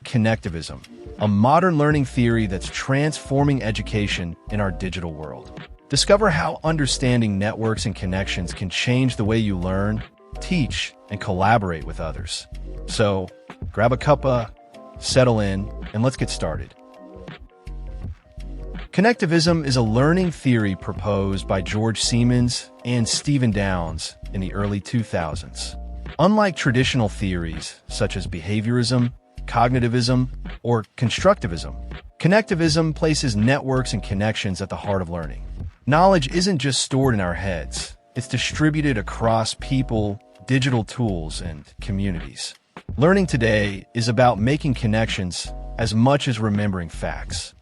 Connectivism, a modern learning theory that's transforming education in our digital world. Discover how understanding networks and connections can change the way you learn, teach, and collaborate with others. So, grab a cuppa, settle in, and let's get started. Connectivism is a learning theory proposed by George Siemens and Stephen Downes in the early 2000s. Unlike traditional theories such as behaviorism, cognitivism, or constructivism, connectivism places networks and connections at the heart of learning. Knowledge isn't just stored in our heads, it's distributed across people, digital tools, and communities. Learning today is about making connections as much as remembering facts.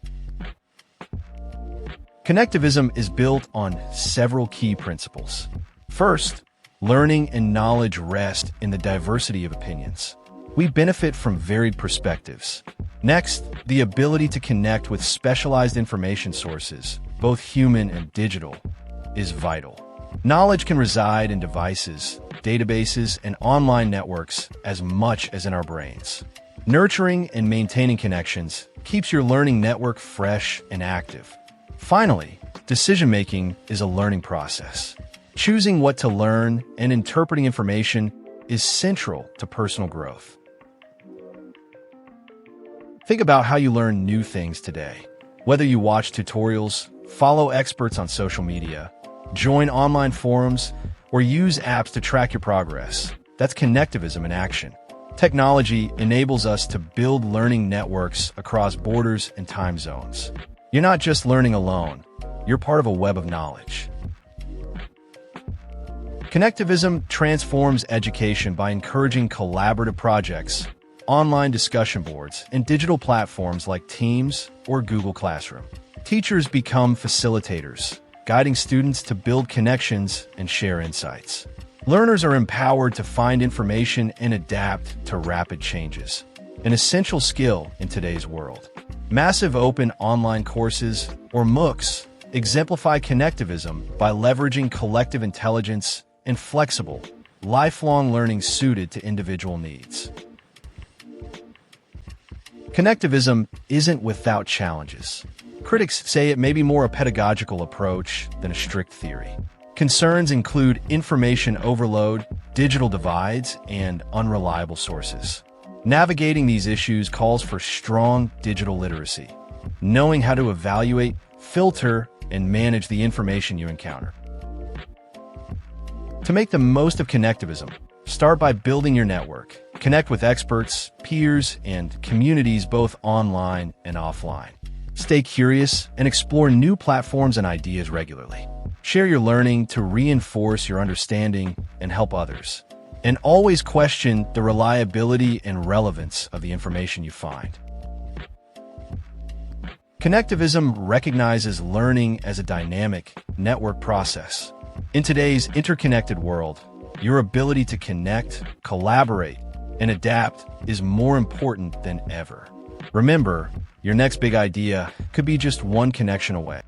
Connectivism is built on several key principles. First, learning and knowledge rest in the diversity of opinions. We benefit from varied perspectives. Next, the ability to connect with specialized information sources, both human and digital, is vital. Knowledge can reside in devices, databases, and online networks as much as in our brains. Nurturing and maintaining connections keeps your learning network fresh and active. Finally, decision-making is a learning process. Choosing what to learn and interpreting information is central to personal growth. Think about how you learn new things today. Whether you watch tutorials, follow experts on social media, join online forums, or use apps to track your progress, that's connectivism in action. Technology enables us to build learning networks across borders and time zones. You're not just learning alone, you're part of a web of knowledge. Connectivism transforms education by encouraging collaborative projects, online discussion boards, and digital platforms like Teams or Google Classroom. Teachers become facilitators, guiding students to build connections and share insights. Learners are empowered to find information and adapt to rapid changes, an essential skill in today's world. Massive open online courses, or MOOCs, exemplify connectivism by leveraging collective intelligence and flexible, lifelong learning suited to individual needs. Connectivism isn't without challenges. Critics say it may be more a pedagogical approach than a strict theory. Concerns include information overload, digital divides, and unreliable sources. Navigating these issues calls for strong digital literacy, knowing how to evaluate, filter, and manage the information you encounter. To make the most of connectivism, start by building your network. Connect with experts, peers, and communities both online and offline. Stay curious and explore new platforms and ideas regularly. Share your learning to reinforce your understanding and help others. And always question the reliability and relevance of the information you find. Connectivism recognizes learning as a dynamic, network process. In today's interconnected world, your ability to connect, collaborate, and adapt is more important than ever. Remember, your next big idea could be just one connection away.